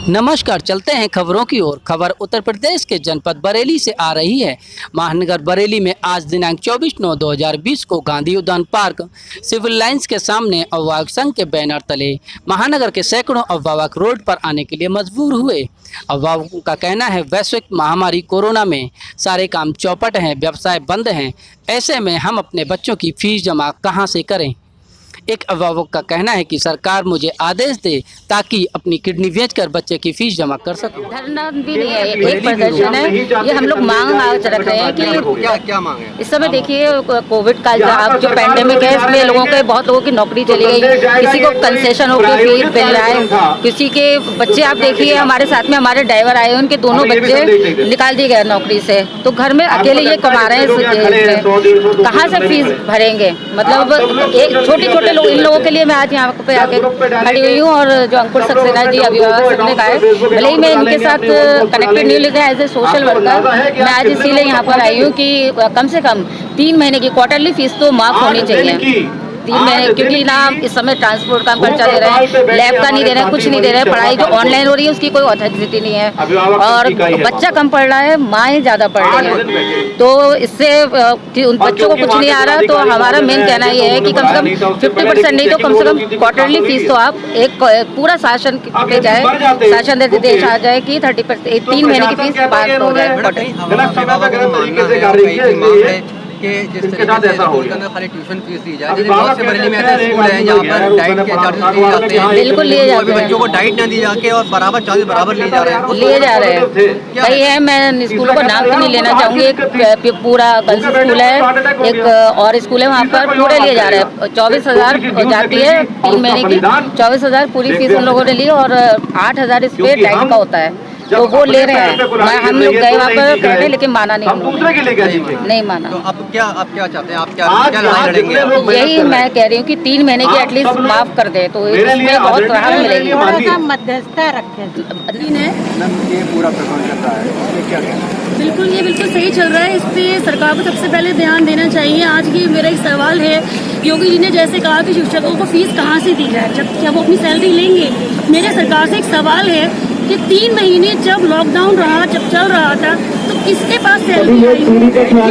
नमस्कार, चलते हैं खबरों की ओर। खबर उत्तर प्रदेश के जनपद बरेली से आ रही है। महानगर बरेली में आज दिनांक 24/9/2020 को गांधी उद्यान पार्क सिविल लाइंस के सामने अभिभावक संघ के बैनर तले महानगर के सैकड़ों अभिभावक रोड पर आने के लिए मजबूर हुए। अभिभावकों का कहना है वैश्विक महामारी कोरोना में सारे काम चौपट हैं, व्यवसाय बंद हैं। ऐसे में हम अपने बच्चों की फीस जमा कहाँ से करें। एक अभिभावक का कहना है कि सरकार मुझे आदेश दे ताकि अपनी किडनी बेचकर बच्चे की फीस जमा कर सकूं। धरना भी नहीं है, एक प्रदर्शन है। ये हम लोग मांग रख रहे हैं कि क्या मांग है? इस समय देखिए कोविड काल जो पैंडेमिक है, इसमें बहुत लोगों की नौकरी चली गई, किसी को कंसेशन होकर फीस मिल रहा है, किसी के बच्चे आप देखिए हमारे साथ में हमारे ड्राइवर आए, उनके दोनों बच्चे निकाल दिए गए नौकरी से, तो घर में अकेले ये कमा रहे हैं, कहाँ से फीस भरेंगे। मतलब एक छोटे लोग, इन लोगों के लिए मैं आज यहाँ पे आके खड़ी हुई हूँ। और जो अंकुर सक्सेना जी अभिभावक सबने कहा है, भले ही मैं इनके साथ कनेक्टेड नहीं लिखा एज ए सोशल वर्कर, मैं आज इसीलिए यहाँ पर आई हूँ कि कम से कम 3 महीने की क्वार्टरली फीस तो माफ होनी चाहिए। 3 महीने, क्योंकि ना इस समय ट्रांसपोर्ट का खर्चा दे रहे हैं, लैब का नहीं दे रहे हैं, कुछ नहीं दे रहे हैं, पढ़ाई जो ऑनलाइन हो रही है उसकी कोई ऑथेंटिसिटी नहीं है, और बच्चा कम पढ़ रहा है, माएँ ज़्यादा पढ़ रही हैं, तो इससे उन बच्चों को कुछ नहीं आ रहा। तो हमारा मेन कहना ये है कि कम से कम 50% नहीं तो कम से कम क्वार्टरली फीस तो आप एक पूरा शासन पे जाए, शासन देश आ जाए कि 30% 3 महीने की फीस पास हो जाए। कि जिस तरीके से स्कूल के अंदर खाली ट्यूशन फीस दी जाए, जैसे बहुत से बरेली में ऐसे स्कूल हैं जहाँ पर डाइट के चार्जेस लिए जाते हैं, बिल्कुल लिए जाते हैं, बच्चों को डाइट ना दी जाके और बराबर चार्जेस बराबर लिए जा रहे हैं। कई है, मैं स्कूलों का नाम तो नहीं लेना चाहूँगी, एक पूरा गर्ल्स स्कूल है, एक और स्कूल है, वहाँ पर पूरे लिए जा रहे हैं। 24,000 जाती है 3 महीने की, 24,000 पूरी फीस उन लोगों ने ली और 8,000 इस पे डाइट का होता है, तो वो ले रहे हैं। हम लोग गए वहाँ पर करने, लेकिन माना नहीं माना। तो आप क्या चाहते हैं? आप क्या लड़ाई लड़ेंगे? यही मैं कह रही हूँ कि 3 महीने की एटलीस्ट माफ कर दे तो इसमें बहुत राहत मिलेगी। मध्यस्थता रखे ये पूरा प्रकरण चल रहा है, क्या कहना है? बिल्कुल, ये बिल्कुल सही चल रहा है। इस पे सरकार को सबसे पहले ध्यान देना चाहिए। आज की मेरा एक सवाल है, योगी जी ने जैसे कहा कि शिक्षकों को फीस कहाँ से दी जाए जब वो अपनी सैलरी लेंगे। मेरे सरकार से एक सवाल है कि 3 महीने जब लॉकडाउन रहा, जब चल रहा था, तो किसके पास सैलरी आई या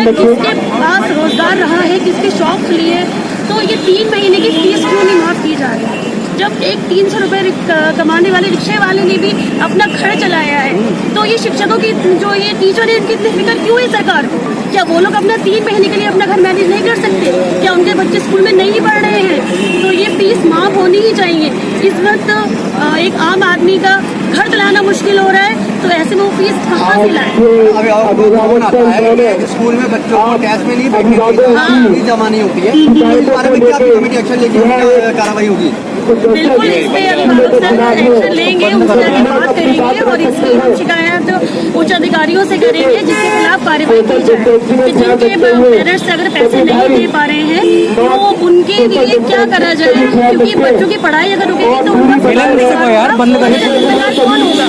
किसके पास रोजगार रहा है, किसके शॉप लिए, तो ये 3 महीने की फीस क्यों नहीं माफ की जा रही है? जब एक 300 रुपये कमाने वाले रिक्शे वाले ने भी अपना घर चलाया है, तो ये शिक्षकों की जो ये टीचर है, इनकी इतनी फिक्र क्यों है सरकार को? क्या वो लोग अपना 3 महीने के लिए अपना घर मैनेज नहीं कर सकते? क्या उनके बच्चे स्कूल में नहीं पढ़ रहे हैं? तो ये फीस माफ होनी ही चाहिए। इस वक्त एक आम आदमी का घर चलाना मुश्किल हो रहा है, तो ऐसे में वो फीस कहाँ से लाए? स्कूल में बच्चों को कैश में नहीं फीस जमा नहीं होती है, तो इस बारे में क्या कमेटी एक्शन लेगी, कार्रवाई होगी? बिल्कुल, इस पे एक्शन लेंगे, उनसे बात करेंगे और इसकी हम शिकायत उच्च अधिकारियों से करेंगे, जिसके खिलाफ कार्रवाई की जाए। कि जिनके पेरेंट्स अगर पैसे नहीं दे पा रहे हैं तो उनके लिए क्या करा जाए, क्योंकि बच्चों की पढ़ाई अगर रुकेगी तो उनका कौन होगा?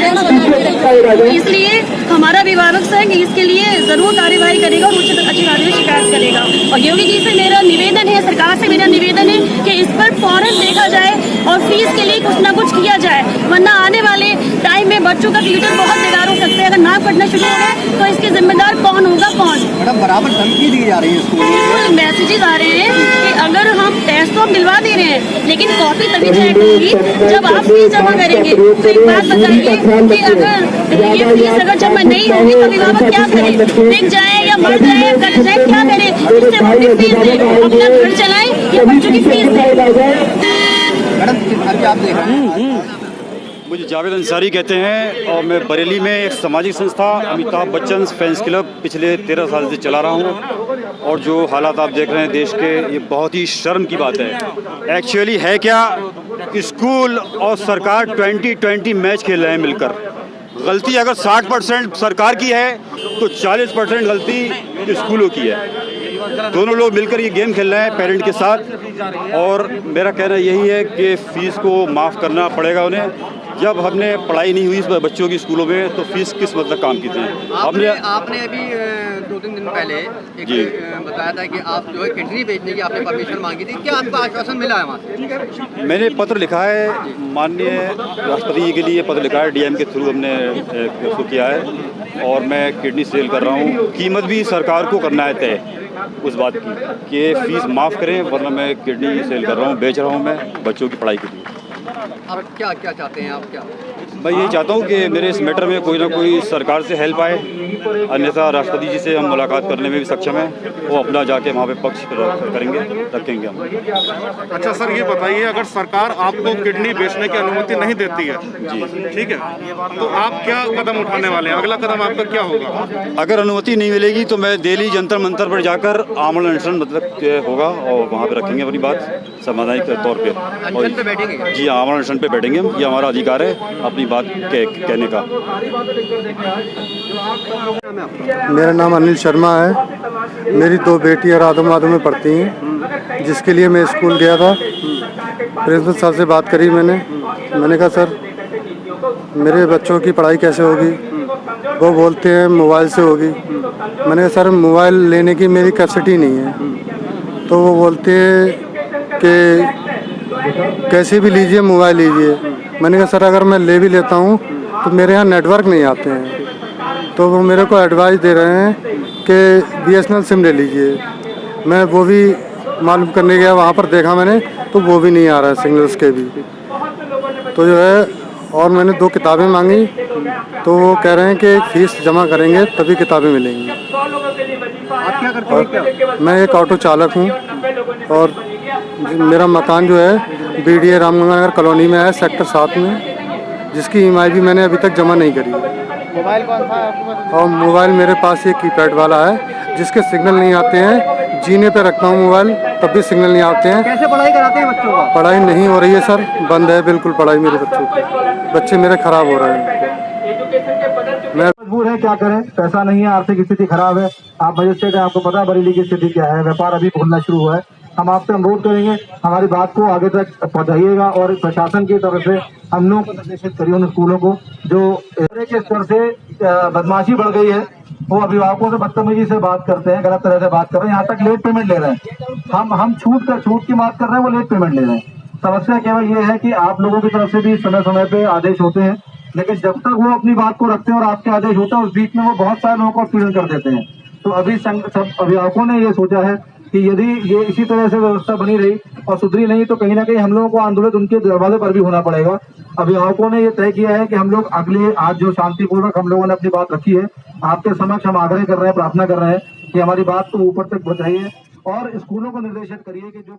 इसलिए हमारा अभिभावक संघ इसके लिए जरूर कार्यवाही करेगा और उच्च अधिकारियों से शिकायत करेगा। और योगी जी से मेरा निवेदन है, सरकार से मेरा निवेदन है कि इस पर फौरन देखा जाए और फीस के लिए कुछ ना कुछ किया जाए, वरना आने वाले टाइम में बच्चों का फ्यूचर बहुत बेकार हो सकता है। अगर नाक कटना शुरू हो गए तो इसके जिम्मेदार कौन होगा? कौन? मैडम, बराबर धमकी दी जा रही है स्कूल में, मैसेजेस आ रहे हैं कि अगर हम टेस्ट तो हम दिलवा दे रहे हैं, लेकिन कॉपी तभी चेक होगी जब आप फीस जमा करेंगे। तो एक बात बताइए कि अगर ये फीस अगर जमा नहीं होगी तो अभिभावक क्या करे? बिक जाए या मर जाए, कर जाए, क्या करे? इससे वो अपनी फीस दे, अपना घर चलाए या बच्चों की फीस दे। मैडम, आप देख रहे हैं, मुझे जावेद अंसारी कहते हैं और मैं बरेली में एक सामाजिक संस्था अमिताभ बच्चन फैंस क्लब पिछले 13 साल से चला रहा हूं। और जो हालात आप देख रहे हैं देश के, ये बहुत ही शर्म की बात है। एक्चुअली है क्या, स्कूल और सरकार 20-20 मैच खेल रहे हैं मिलकर। गलती अगर 60% सरकार की है तो 40% गलती स्कूलों की है। दोनों लोग मिलकर ये गेम खेल रहे हैं पेरेंट के साथ, और मेरा कहना यही है कि फ़ीस को माफ़ करना पड़ेगा उन्हें। जब हमने पढ़ाई नहीं हुई इस बच्चों की स्कूलों में तो फीस किस मतलब काम की थी। आपने अभी 2-3 दिन पहले एक बताया था कि आप जो है किडनी बेचने की आपने परमिशन मांगी थी, क्या आपको आश्वासन मिला है वहाँ से? मैंने पत्र लिखा है माननीय राष्ट्रपति जी के लिए, पत्र लिखा है डीएम के थ्रू हमने उसको किया है और मैं किडनी सेल कर रहा हूँ। कीमत भी सरकार को करना है तय उस बात की कि फीस माफ़ करें, वरना मैं किडनी सेल कर रहा हूँ, बेच रहा हूँ मैं बच्चों की पढ़ाई के लिए। आप क्या चाहते हैं? आप क्या मैं यही चाहता हूँ कि मेरे इस मैटर में कोई ना कोई सरकार से हेल्प आए, अन्यथा राष्ट्रपति जी से हम मुलाकात करने में भी सक्षम हैं, वो अपना जाके वहाँ पे पक्ष करेंगे, रखेंगे हम। अच्छा सर, ये बताइए, अगर सरकार आपको किडनी बेचने की अनुमति नहीं देती है जी ठीक है, तो आप क्या कदम उठाने वाले हैं? अगला कदम आपका क्या होगा? अगर अनुमति नहीं मिलेगी तो मैं दिल्ली जंतर मंतर पर जाकर आमरण अनशन मतलब होगा और वहाँ पे रखेंगे अपनी बात सामाजिक तौर पे। अनशन पे बैठेंगे? जी आमरण अनशन पे बैठेंगे हम, ये हमारा अधिकार है अपनी बात कहने का। मेरा नाम अनिल शर्मा है। मेरी 2 बेटियां राधा माधव में पढ़ती हैं, जिसके लिए मैं स्कूल गया था। प्रिंसिपल साहब से बात करी मैंने कहा सर मेरे बच्चों की पढ़ाई कैसे होगी? वो बोलते हैं मोबाइल से होगी। मैंने कहा सर मोबाइल लेने की मेरी कैपेसिटी नहीं है। तो वो बोलते हैं कि कैसे भी लीजिए मोबाइल लीजिए। मैंने कहा सर अगर मैं ले भी लेता हूँ तो मेरे यहाँ नेटवर्क नहीं आते हैं। तो वो मेरे को एडवाइस दे रहे हैं कि BSNL सिम ले लीजिए। मैं वो भी मालूम करने गया, वहाँ पर देखा मैंने तो वो भी नहीं आ रहा है सिग्नल्स के भी। तो जो है और मैंने 2 किताबें मांगी तो वो कह रहे हैं कि फ़ीस जमा करेंगे तभी किताबें मिलेंगी। आप क्या करते हैं? मैं एक ऑटो चालक हूँ और मेरा मकान जो है BDA रामगंगा नगर कॉलोनी में है, सेक्टर 7 में, जिसकी EMI भी मैंने अभी तक जमा नहीं करी। मोबाइल कौन था आपके पास? और मोबाइल मेरे पास एक कीपैड वाला है जिसके सिग्नल नहीं आते हैं। जीने पे रखता हूँ मोबाइल तब भी सिग्नल नहीं आते हैं। कैसे पढ़ाई कराते हैं बच्चों को? पढ़ाई नहीं हो रही है सर, बंद है बिल्कुल पढ़ाई मेरे बच्चों की। बच्चे मेरे ख़राब हो रहे हैं। मैं मजबूर है, क्या करें, पैसा नहीं है, आर्थिक स्थिति खराब है। आप मजिस्ट्रेट हैं, आपको पता है बरेली की स्थिति क्या है। व्यापार अभी खुलना शुरू हुआ है। हम आपसे अनुरोध करेंगे हमारी बात को आगे तक पहुंचाइएगा और प्रशासन की तरफ से हम लोग निर्देशित करिए उन स्कूलों को जो के स्तर से बदमाशी बढ़ गई है। वो अभिभावकों से बदतमीजी से बात करते हैं, गलत तरह से बात कर रहे हैं, यहाँ तक लेट पेमेंट ले रहे हैं। हम छूट की बात कर रहे हैं, वो लेट पेमेंट ले रहे हैं। समस्या केवल ये है कि आप लोगों की तरफ से भी समय समय पे आदेश होते हैं, लेकिन जब तक वो अपनी बात को रखते हैं और आपके आदेश होता है उस बीच में वो बहुत सारे लोगों को पीड़न कर देते हैं। तो अभी सब अभिभावकों ने ये सोचा है कि यदि ये इसी तरह से व्यवस्था बनी रही और सुधरी नहीं तो कहीं ना कहीं हम लोगों को आंदोलन उनके दरवाजे पर भी होना पड़ेगा। अभिभावकों ने ये तय किया है कि हम लोग अगले आज जो शांतिपूर्वक हम लोगों ने अपनी बात रखी है, आपके समक्ष हम आग्रह कर रहे हैं, प्रार्थना कर रहे हैं कि हमारी बात को ऊपर तक पहुंचाइए और स्कूलों को निर्देशित करिए कि जो